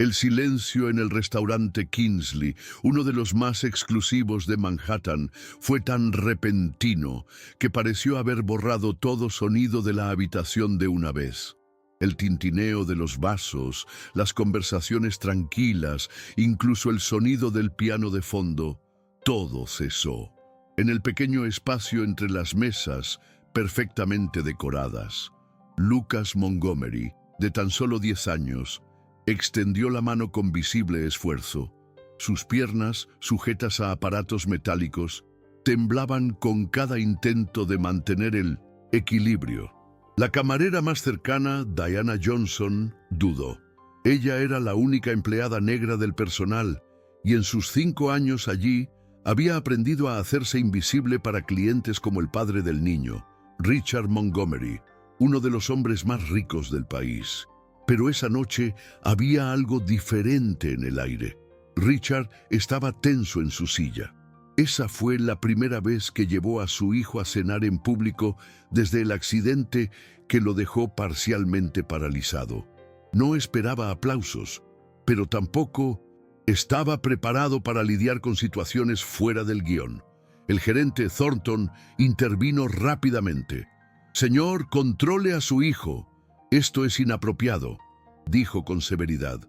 El silencio en el restaurante Kingsley, uno de los más exclusivos de Manhattan, fue tan repentino que pareció haber borrado todo sonido de la habitación de una vez. El tintineo de los vasos, las conversaciones tranquilas, incluso el sonido del piano de fondo, todo cesó. En el pequeño espacio entre las mesas, perfectamente decoradas, Lucas Montgomery, de tan solo 10 años, extendió la mano con visible esfuerzo. Sus piernas, sujetas a aparatos metálicos, temblaban con cada intento de mantener el equilibrio. La camarera más cercana, Diana Johnson, dudó. Ella era la única empleada negra del personal y en sus 5 años allí había aprendido a hacerse invisible para clientes como el padre del niño, Richard Montgomery, uno de los hombres más ricos del país. Pero esa noche había algo diferente en el aire. Richard estaba tenso en su silla. Esa fue la primera vez que llevó a su hijo a cenar en público desde el accidente que lo dejó parcialmente paralizado. No esperaba aplausos, pero tampoco estaba preparado para lidiar con situaciones fuera del guión. El gerente Thornton intervino rápidamente. «Señor, controle a su hijo. Esto es inapropiado», dijo con severidad.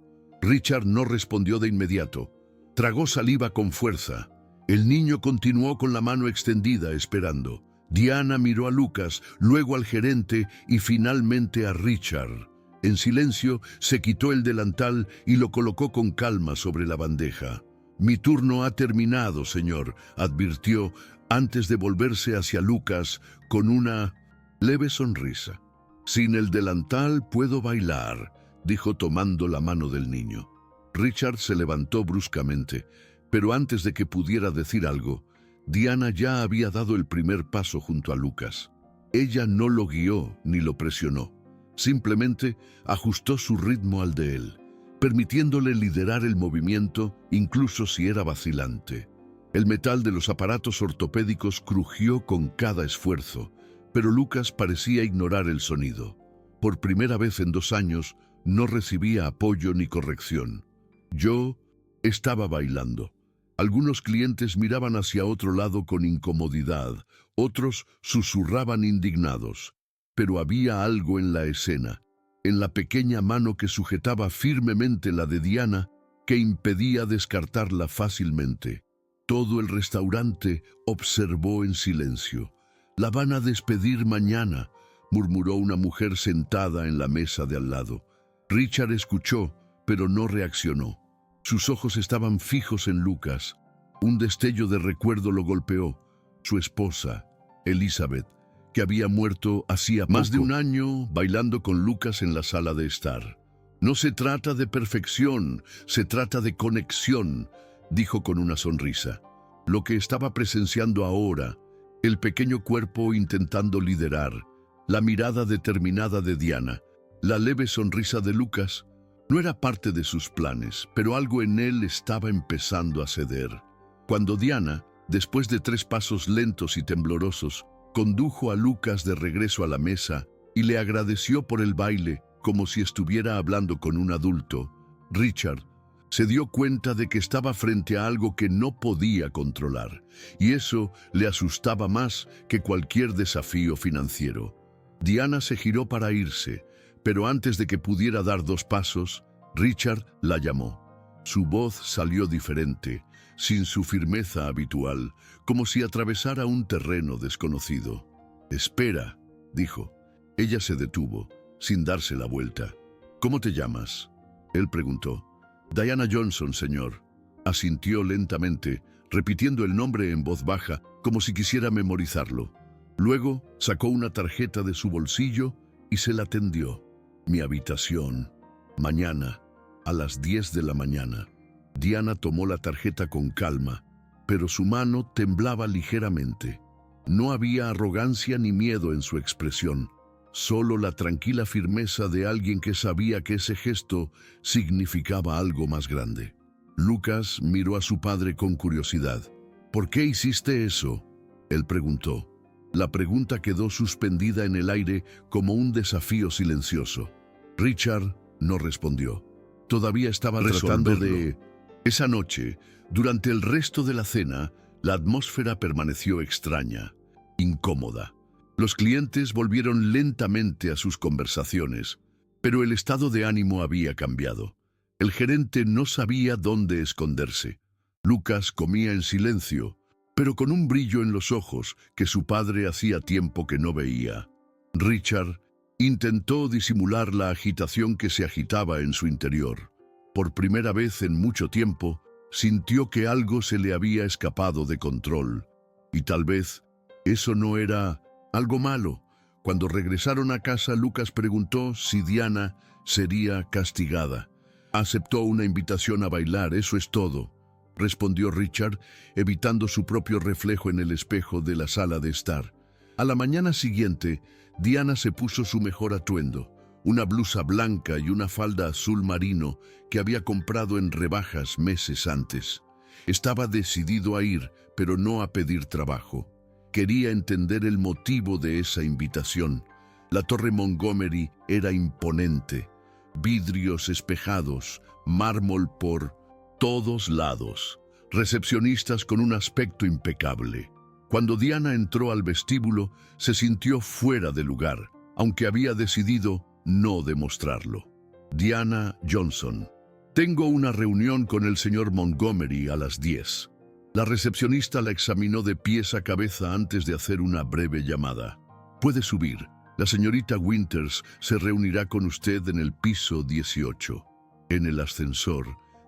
Richard no respondió de inmediato. Tragó saliva con fuerza. El niño continuó con la mano extendida, esperando. Diana miró a Lucas, luego al gerente y finalmente a Richard. En silencio, se quitó el delantal y lo colocó con calma sobre la bandeja. «Mi turno ha terminado, señor», advirtió, antes de volverse hacia Lucas con una leve sonrisa. «Sin el delantal puedo bailar», dijo tomando la mano del niño. Richard se levantó bruscamente, pero antes de que pudiera decir algo, Diana ya había dado el primer paso junto a Lucas. Ella no lo guió ni lo presionó. Simplemente ajustó su ritmo al de él, permitiéndole liderar el movimiento incluso si era vacilante. El metal de los aparatos ortopédicos crujió con cada esfuerzo, pero Lucas parecía ignorar el sonido. Por primera vez en 2 años, no recibía apoyo ni corrección. Yo estaba bailando. Algunos clientes miraban hacia otro lado con incomodidad, otros susurraban indignados. Pero había algo en la escena, en la pequeña mano que sujetaba firmemente la de Diana, que impedía descartarla fácilmente. Todo el restaurante observó en silencio. «La van a despedir mañana», murmuró una mujer sentada en la mesa de al lado. Richard escuchó, pero no reaccionó. Sus ojos estaban fijos en Lucas. Un destello de recuerdo lo golpeó. Su esposa, Elizabeth, que había muerto hacía más de 1 año bailando con Lucas en la sala de estar. «No se trata de perfección, se trata de conexión», dijo con una sonrisa. Lo que estaba presenciando ahora, el pequeño cuerpo intentando liderar, la mirada determinada de Diana, la leve sonrisa de Lucas, no era parte de sus planes, pero algo en él estaba empezando a ceder. Cuando Diana, después de 3 pasos lentos y temblorosos, condujo a Lucas de regreso a la mesa y le agradeció por el baile como si estuviera hablando con un adulto, Richard se dio cuenta de que estaba frente a algo que no podía controlar, y eso le asustaba más que cualquier desafío financiero. Diana se giró para irse, pero antes de que pudiera dar 2 pasos, Richard la llamó. Su voz salió diferente, sin su firmeza habitual, como si atravesara un terreno desconocido. «Espera», dijo. Ella se detuvo, sin darse la vuelta. «¿Cómo te llamas?», él preguntó. «Diana Johnson, señor», asintió lentamente, repitiendo el nombre en voz baja, como si quisiera memorizarlo. Luego sacó una tarjeta de su bolsillo y se la tendió. «Mi habitación. Mañana, a las 10 de la mañana». Diana tomó la tarjeta con calma, pero su mano temblaba ligeramente. No había arrogancia ni miedo en su expresión, solo la tranquila firmeza de alguien que sabía que ese gesto significaba algo más grande. Lucas miró a su padre con curiosidad. «¿Por qué hiciste eso?», él preguntó. La pregunta quedó suspendida en el aire como un desafío silencioso. Richard no respondió. todavía estaba tratando de... Esa noche, durante el resto de la cena, la atmósfera permaneció extraña, incómoda. Los clientes volvieron lentamente a sus conversaciones, pero el estado de ánimo había cambiado. El gerente no sabía dónde esconderse. Lucas comía en silencio, pero con un brillo en los ojos que su padre hacía tiempo que no veía. Richard intentó disimular la agitación que se agitaba en su interior. Por primera vez en mucho tiempo, sintió que algo se le había escapado de control. Y tal vez eso no era algo malo. Cuando regresaron a casa, Lucas preguntó si Diana sería castigada. Aceptó una invitación a bailar, eso es todo, respondió Richard, evitando su propio reflejo en el espejo de la sala de estar. A la mañana siguiente, Diana se puso su mejor atuendo, una blusa blanca y una falda azul marino que había comprado en rebajas meses antes. Estaba decidido a ir, pero no a pedir trabajo. Quería entender el motivo de esa invitación. La Torre Montgomery era imponente. Vidrios espejados, mármol por todos lados, recepcionistas con un aspecto impecable. Cuando Diana entró al vestíbulo, se sintió fuera de lugar, aunque había decidido no demostrarlo. Diana Johnson. Tengo una reunión con el señor Montgomery a las 10. La recepcionista la examinó de pies a cabeza antes de hacer una breve llamada. Puede subir. La señorita Winters se reunirá con usted en el piso 18. En el ascensor,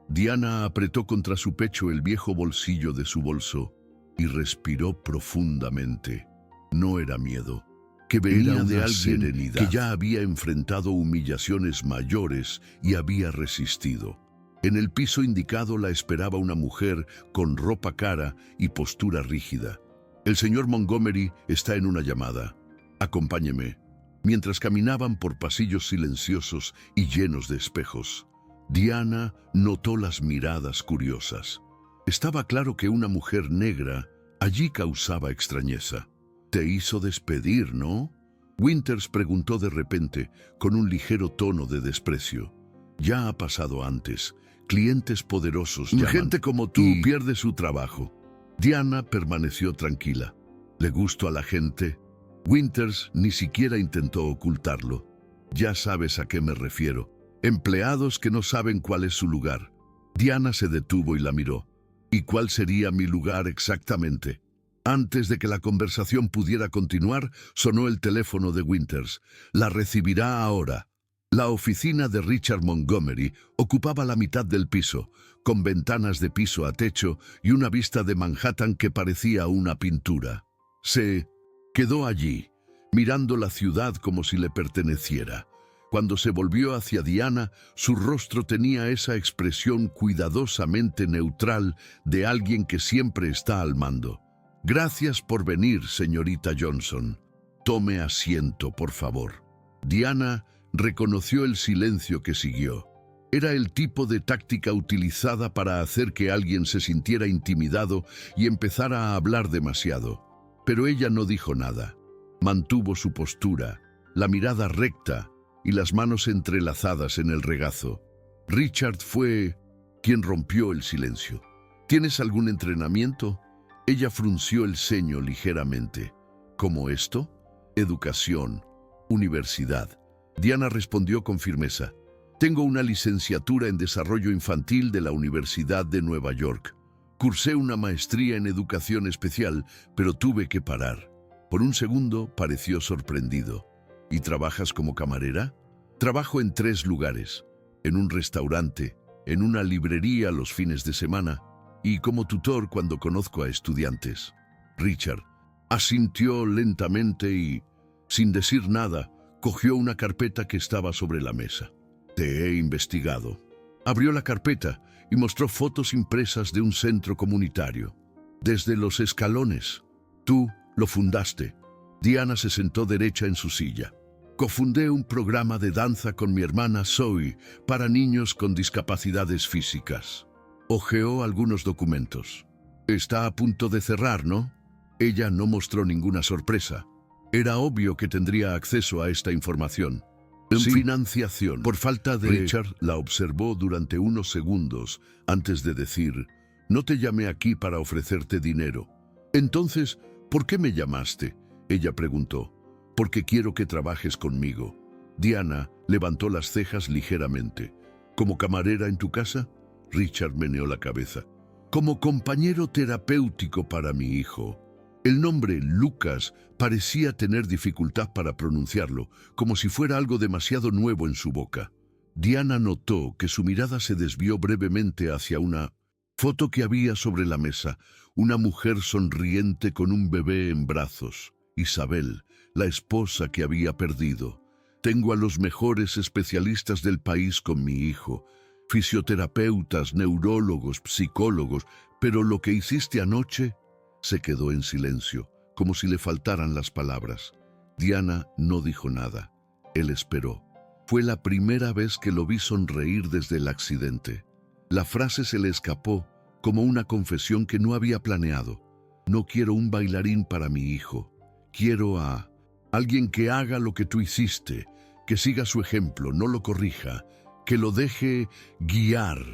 Diana apretó contra su pecho el viejo bolsillo de su bolso y respiró profundamente. No era miedo, que venía de alguien serenidad, que ya había enfrentado humillaciones mayores y había resistido. En el piso indicado la esperaba una mujer con ropa cara y postura rígida. El señor Montgomery está en una llamada. Acompáñeme. Mientras caminaban por pasillos silenciosos y llenos de espejos, Diana notó las miradas curiosas. Estaba claro que una mujer negra allí causaba extrañeza. «Te hizo despedir, ¿no?», Winters preguntó de repente, con un ligero tono de desprecio. «Ya ha pasado antes. Clientes poderosos llaman. Gente como tú pierde su trabajo». Diana permaneció tranquila. «¿Le gustó a la gente?». Winters ni siquiera intentó ocultarlo. «Ya sabes a qué me refiero. Empleados que no saben cuál es su lugar». Diana se detuvo y la miró. «¿Y cuál sería mi lugar exactamente?». Antes de que la conversación pudiera continuar, sonó el teléfono de Winters. «La recibirá ahora». La oficina de Richard Montgomery ocupaba la mitad del piso, con ventanas de piso a techo y una vista de Manhattan que parecía una pintura. Se quedó allí, mirando la ciudad como si le perteneciera. Cuando se volvió hacia Diana, su rostro tenía esa expresión cuidadosamente neutral de alguien que siempre está al mando. «Gracias por venir, señorita Johnson. Tome asiento, por favor». Diana reconoció el silencio que siguió. Era el tipo de táctica utilizada para hacer que alguien se sintiera intimidado y empezara a hablar demasiado. Pero ella no dijo nada. Mantuvo su postura, la mirada recta y las manos entrelazadas en el regazo. Richard fue quien rompió el silencio. «¿Tienes algún entrenamiento?». Ella frunció el ceño ligeramente. «¿Cómo esto?». «Educación, universidad». Diana respondió con firmeza. «Tengo una licenciatura en desarrollo infantil de la Universidad de Nueva York. Cursé una maestría en educación especial, pero tuve que parar». Por un segundo pareció sorprendido. «¿Y trabajas como camarera?». «Trabajo en 3 lugares. En un restaurante, en una librería los fines de semana y como tutor cuando conozco a estudiantes». Richard asintió lentamente y, sin decir nada, cogió una carpeta que estaba sobre la mesa. «Te he investigado». Abrió la carpeta y mostró fotos impresas de un centro comunitario. «Desde los escalones. Tú lo fundaste». Diana se sentó derecha en su silla. «Cofundé un programa de danza con mi hermana Zoe para niños con discapacidades físicas». Hojeó algunos documentos. «Está a punto de cerrar, ¿no?». Ella no mostró ninguna sorpresa. Era obvio que tendría acceso a esta información. En Sí. financiación. Por falta de... Richard la observó durante unos segundos antes de decir, no te llamé aquí para ofrecerte dinero. Entonces, ¿por qué me llamaste? Ella preguntó. Porque quiero que trabajes conmigo. Diana levantó las cejas ligeramente. ¿Como camarera en tu casa? Richard meneó la cabeza. Como compañero terapéutico para mi hijo. El nombre Lucas parecía tener dificultad para pronunciarlo, como si fuera algo demasiado nuevo en su boca. Diana notó que su mirada se desvió brevemente hacia una foto que había sobre la mesa, una mujer sonriente con un bebé en brazos. Isabel, la esposa que había perdido. Tengo a los mejores especialistas del país con mi hijo, fisioterapeutas, neurólogos, psicólogos, pero lo que hiciste anoche... Se quedó en silencio, como si le faltaran las palabras. Diana no dijo nada. Él esperó. Fue la primera vez que lo vi sonreír desde el accidente. La frase se le escapó como una confesión que no había planeado. No quiero un bailarín para mi hijo. Quiero a alguien que haga lo que tú hiciste, que siga su ejemplo, no lo corrija, que lo deje guiar.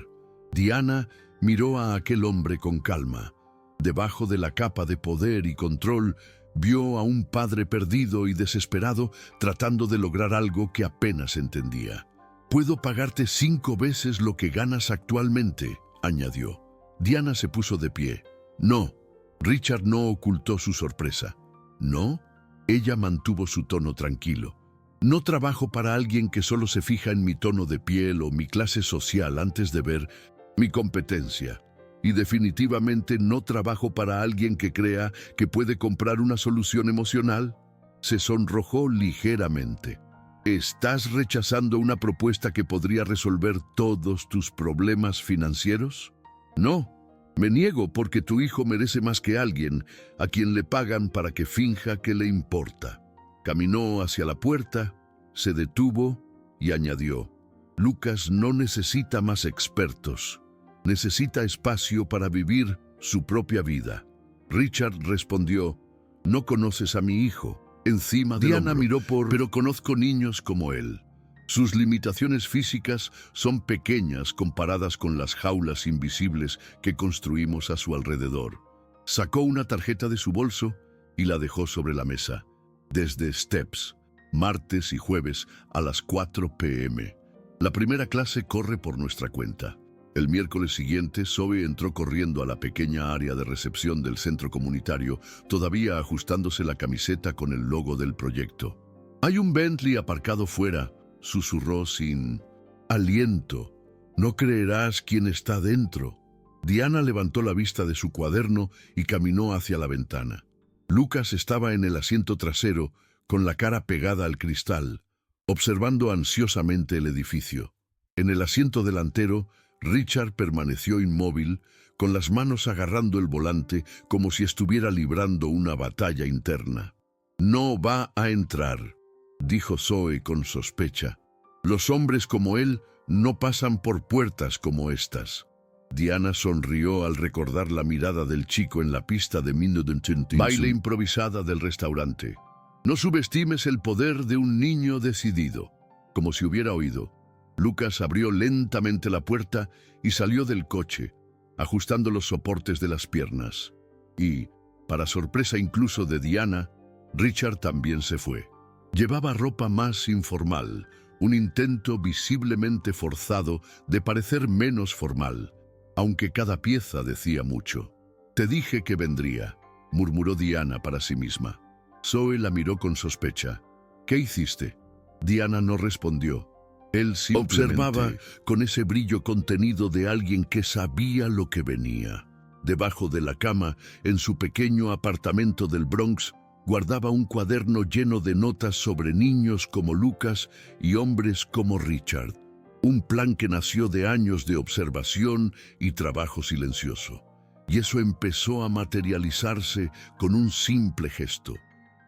Diana miró a aquel hombre con calma. Debajo de la capa de poder y control, vio a un padre perdido y desesperado tratando de lograr algo que apenas entendía. «Puedo pagarte 5 veces lo que ganas actualmente», añadió. Diana se puso de pie. «No». Richard no ocultó su sorpresa. «¿No?» Ella mantuvo su tono tranquilo. «No trabajo para alguien que solo se fija en mi tono de piel o mi clase social antes de ver mi competencia. Y definitivamente no trabajo para alguien que crea que puede comprar una solución emocional». Se sonrojó ligeramente. ¿Estás rechazando una propuesta que podría resolver todos tus problemas financieros? No, me niego porque tu hijo merece más que alguien a quien le pagan para que finja que le importa. Caminó hacia la puerta, se detuvo y añadió, Lucas no necesita más expertos. Necesita espacio para vivir su propia vida. Richard respondió, no conoces a mi hijo. Encima del Diana hombro. miró Pero conozco niños como él. Sus limitaciones físicas son pequeñas comparadas con las jaulas invisibles que construimos a su alrededor. Sacó una tarjeta de su bolso y la dejó sobre la mesa. Desde Steps, martes y jueves a las 4 p.m. La primera clase corre por nuestra cuenta. El miércoles siguiente, Zoe entró corriendo a la pequeña área de recepción del centro comunitario, todavía ajustándose la camiseta con el logo del proyecto. «Hay un Bentley aparcado fuera», susurró sin aliento. «No creerás quién está dentro». Diana levantó la vista de su cuaderno y caminó hacia la ventana. Lucas estaba en el asiento trasero, con la cara pegada al cristal, observando ansiosamente el edificio. En el asiento delantero, Richard permaneció inmóvil, con las manos agarrando el volante como si estuviera librando una batalla interna. «No va a entrar», dijo Zoe con sospecha. «Los hombres como él no pasan por puertas como estas». Diana sonrió al recordar la mirada del chico en la pista de baile improvisada del restaurante. «No subestimes el poder de un niño decidido», como si hubiera oído. Lucas abrió lentamente la puerta y salió del coche, ajustando los soportes de las piernas. Y, para sorpresa incluso de Diana, Richard también se fue. Llevaba ropa más informal, un intento visiblemente forzado de parecer menos formal, aunque cada pieza decía mucho. «Te dije que vendría», murmuró Diana para sí misma. Zoe la miró con sospecha. «¿Qué hiciste?» Diana no respondió. Él observaba con ese brillo contenido de alguien que sabía lo que venía. Debajo de la cama, en su pequeño apartamento del Bronx, guardaba un cuaderno lleno de notas sobre niños como Lucas y hombres como Richard. Un plan que nació de años de observación y trabajo silencioso. Y eso empezó a materializarse con un simple gesto: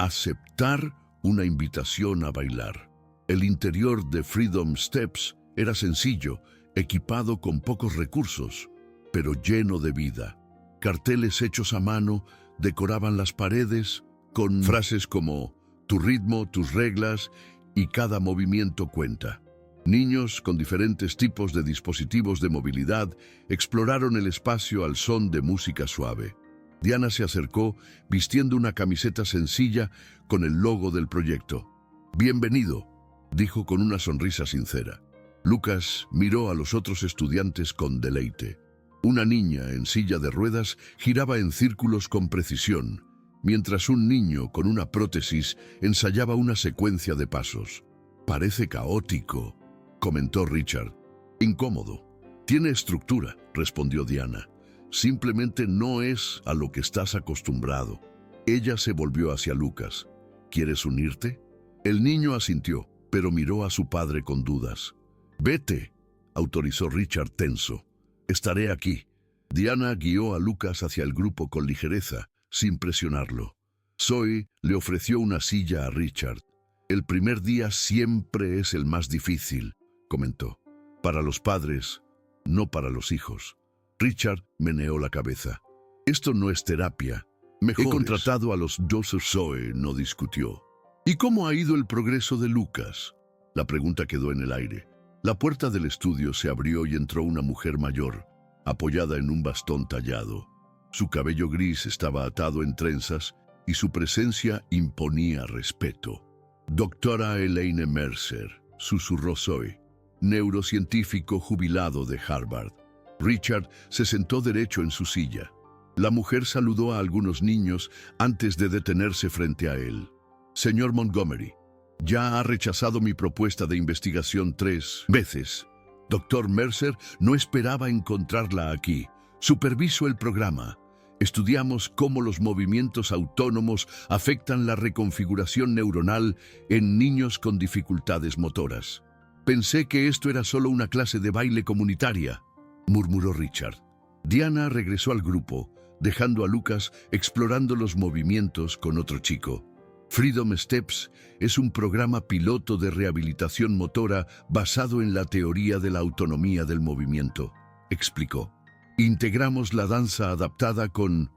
aceptar una invitación a bailar. El interior de Freedom Steps era sencillo, equipado con pocos recursos, pero lleno de vida. Carteles hechos a mano decoraban las paredes con frases como «tu ritmo, tus reglas» y cada movimiento cuenta. Niños con diferentes tipos de dispositivos de movilidad exploraron el espacio al son de música suave. Diana se acercó vistiendo una camiseta sencilla con el logo del proyecto. «Bienvenido», dijo con una sonrisa sincera. Lucas miró a los otros estudiantes con deleite. Una niña en silla de ruedas giraba en círculos con precisión, mientras un niño con una prótesis ensayaba una secuencia de pasos. «Parece caótico», comentó Richard. «Incómodo». «Tiene estructura», respondió Diana. «Simplemente no es a lo que estás acostumbrado». Ella se volvió hacia Lucas. «¿Quieres unirte?» El niño asintió, pero miró a su padre con dudas. «Vete», autorizó Richard tenso. «Estaré aquí». Diana guió a Lucas hacia el grupo con ligereza, sin presionarlo. Zoe le ofreció una silla a Richard. «El primer día siempre es el más difícil», comentó. «Para los padres, no para los hijos». Richard meneó la cabeza. «Esto no es terapia. He contratado a los dos». Zoe no discutió. «¿Y cómo ha ido el progreso de Lucas?». La pregunta quedó en el aire. La puerta del estudio se abrió y entró una mujer mayor, apoyada en un bastón tallado. Su cabello gris estaba atado en trenzas y su presencia imponía respeto. «Doctora Elaine Mercer», susurró Zoe, neurocientífico jubilado de Harvard. Richard se sentó derecho en su silla. La mujer saludó a algunos niños antes de detenerse frente a él. «Señor Montgomery, ya ha rechazado mi propuesta de investigación 3 veces. Doctor Mercer no esperaba encontrarla aquí. Superviso el programa. Estudiamos cómo los movimientos autónomos afectan la reconfiguración neuronal en niños con dificultades motoras. Pensé que esto era solo una clase de baile comunitaria», murmuró Richard. Diana regresó al grupo, dejando a Lucas explorando los movimientos con otro chico. Freedom Steps es un programa piloto de rehabilitación motora basado en la teoría de la autonomía del movimiento, explicó. Integramos la danza adaptada con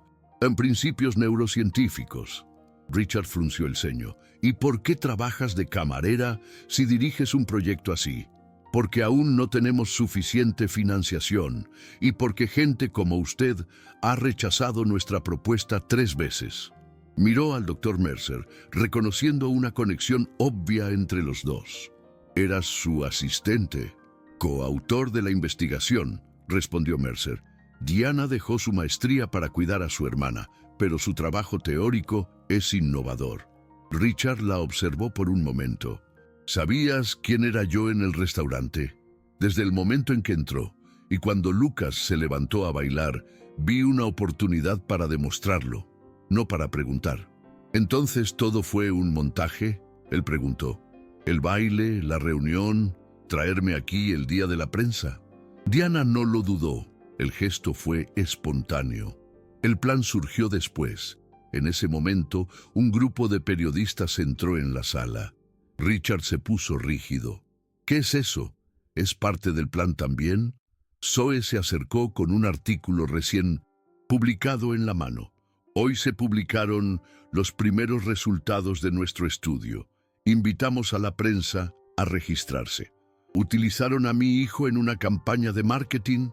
principios neurocientíficos. Richard frunció el ceño. ¿Y por qué trabajas de camarera si diriges un proyecto así? Porque aún no tenemos suficiente financiación y porque gente como usted ha rechazado nuestra propuesta 3 veces. Miró al doctor Mercer, reconociendo una conexión obvia entre los dos. «Eras su asistente, coautor de la investigación», respondió Mercer. «Diana dejó su maestría para cuidar a su hermana, pero su trabajo teórico es innovador». Richard la observó por un momento. «¿Sabías quién era yo en el restaurante? Desde el momento en que entró, y cuando Lucas se levantó a bailar, vi una oportunidad para demostrarlo, no para preguntar». «¿Entonces todo fue un montaje?», él preguntó. «¿El baile, la reunión, traerme aquí el día de la prensa?». Diana no lo dudó. El gesto fue espontáneo. El plan surgió después. En ese momento, un grupo de periodistas entró en la sala. Richard se puso rígido. «¿Qué es eso? ¿Es parte del plan también?». Zoe se acercó con un artículo recién publicado en la mano. «Hoy se publicaron los primeros resultados de nuestro estudio. Invitamos a la prensa a registrarse. Utilizaron a mi hijo en una campaña de marketing».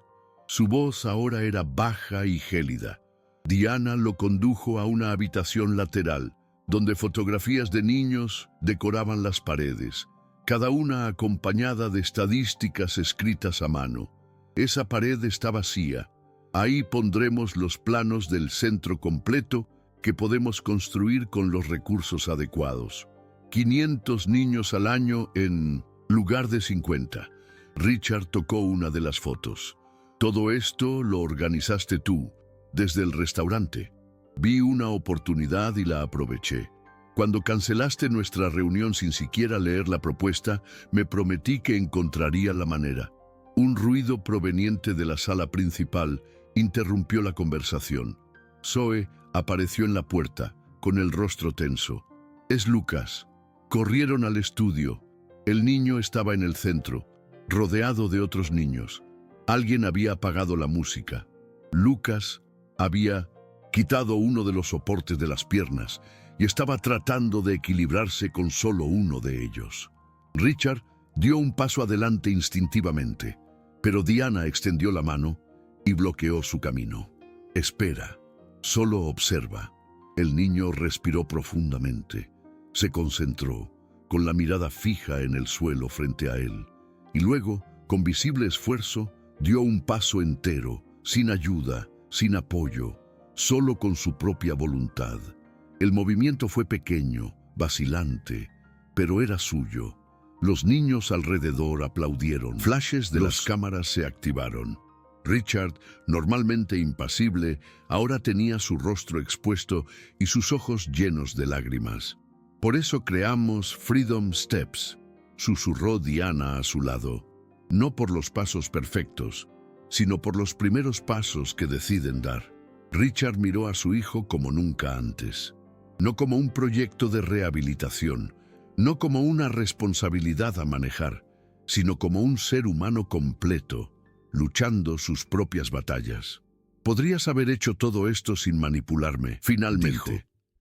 Su voz ahora era baja y gélida. Diana lo condujo a una habitación lateral, donde fotografías de niños decoraban las paredes, cada una acompañada de estadísticas escritas a mano. Esa pared está vacía. Ahí pondremos los planos del centro completo que podemos construir con los recursos adecuados. 500 niños al año en lugar de 50. Richard tocó una de las fotos. «Todo esto lo organizaste tú, desde el restaurante. Vi una oportunidad y la aproveché. Cuando cancelaste nuestra reunión sin siquiera leer la propuesta, me prometí que encontraría la manera». Un ruido proveniente de la sala principal interrumpió la conversación. Zoe apareció en la puerta, con el rostro tenso. «Es Lucas». Corrieron al estudio. El niño estaba en el centro, rodeado de otros niños. Alguien había apagado la música. Lucas había quitado uno de los soportes de las piernas y estaba tratando de equilibrarse con solo uno de ellos. Richard dio un paso adelante instintivamente, pero Diana extendió la mano y bloqueó su camino. Espera, solo observa. El niño respiró profundamente. Se concentró, con la mirada fija en el suelo frente a él, y luego, con visible esfuerzo, dio un paso entero, sin ayuda, sin apoyo, solo con su propia voluntad. El movimiento fue pequeño, vacilante, pero era suyo. Los niños alrededor aplaudieron. Flashes de las cámaras se activaron. Richard, normalmente impasible, ahora tenía su rostro expuesto y sus ojos llenos de lágrimas. Por eso creamos Freedom Steps, susurró Diana a su lado. No por los pasos perfectos, sino por los primeros pasos que deciden dar. Richard miró a su hijo como nunca antes. No como un proyecto de rehabilitación, no como una responsabilidad a manejar, sino como un ser humano completo, luchando sus propias batallas. Podrías haber hecho todo esto sin manipularme, finalmente. Dijo.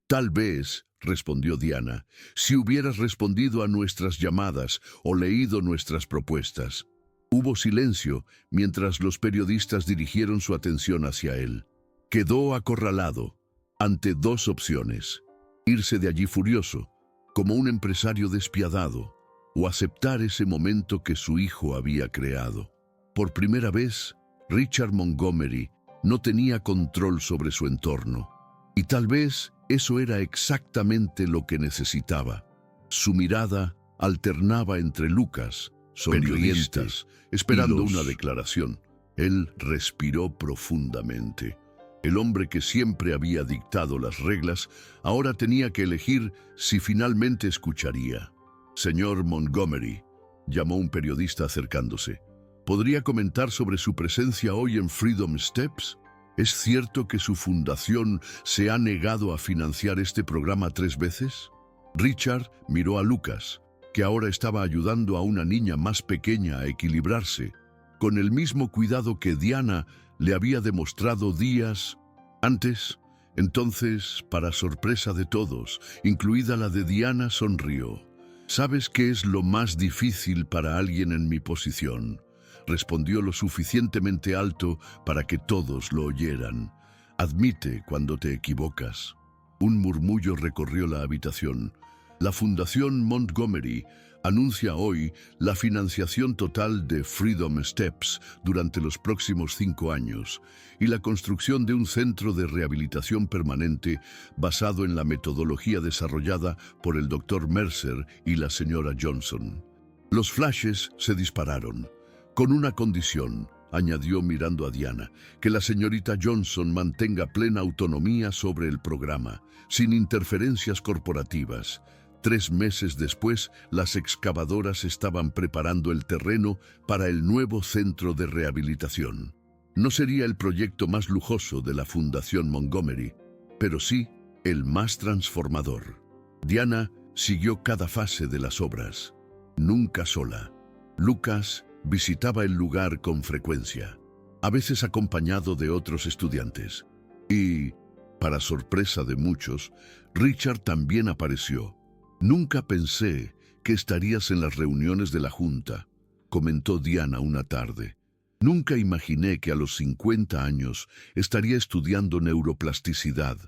Tal vez, respondió Diana, si hubieras respondido a nuestras llamadas o leído nuestras propuestas. Hubo silencio mientras los periodistas dirigieron su atención hacia él. Quedó acorralado ante dos opciones: irse de allí furioso, como un empresario despiadado, o aceptar ese momento que su hijo había creado. Por primera vez, Richard Montgomery no tenía control sobre su entorno, y tal vez eso era exactamente lo que necesitaba. Su mirada alternaba entre Lucas, sonriente, esperando una declaración. Él respiró profundamente. El hombre que siempre había dictado las reglas ahora tenía que elegir si finalmente escucharía. Señor Montgomery, llamó un periodista acercándose. ¿Podría comentar sobre su presencia hoy en Freedom Steps? ¿Es cierto que su fundación se ha negado a financiar este programa 3 veces? Richard miró a Lucas, que ahora estaba ayudando a una niña más pequeña a equilibrarse, con el mismo cuidado que Diana le había demostrado días antes. Entonces, para sorpresa de todos, incluida la de Diana, sonrió. ¿Sabes qué es lo más difícil para alguien en mi posición? Respondió lo suficientemente alto para que todos lo oyeran. Admite cuando te equivocas. Un murmullo recorrió la habitación. La Fundación Montgomery anuncia hoy la financiación total de Freedom Steps durante los próximos 5 años y la construcción de un centro de rehabilitación permanente basado en la metodología desarrollada por el Dr. Mercer y la señora Johnson. Los flashes se dispararon. Con una condición, añadió mirando a Diana, que la señorita Johnson mantenga plena autonomía sobre el programa, sin interferencias corporativas. 3 meses después, las excavadoras estaban preparando el terreno para el nuevo centro de rehabilitación. No sería el proyecto más lujoso de la Fundación Montgomery, pero sí el más transformador. Diana siguió cada fase de las obras, nunca sola. Lucas visitaba el lugar con frecuencia, a veces acompañado de otros estudiantes. Y, para sorpresa de muchos, Richard también apareció. Nunca pensé que estarías en las reuniones de la Junta, comentó Diana una tarde. Nunca imaginé que a los 50 años estaría estudiando neuroplasticidad,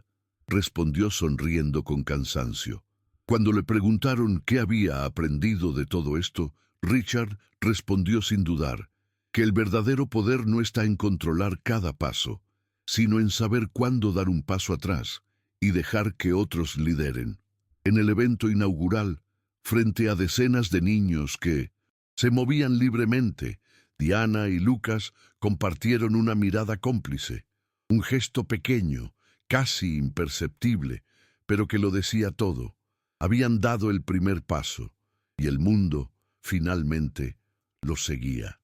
respondió sonriendo con cansancio. Cuando le preguntaron qué había aprendido de todo esto, Richard respondió sin dudar que el verdadero poder no está en controlar cada paso, sino en saber cuándo dar un paso atrás y dejar que otros lideren. En el evento inaugural, frente a decenas de niños que se movían libremente, Diana y Lucas compartieron una mirada cómplice, un gesto pequeño, casi imperceptible, pero que lo decía todo. Habían dado el primer paso, y el mundo, finalmente, los seguía.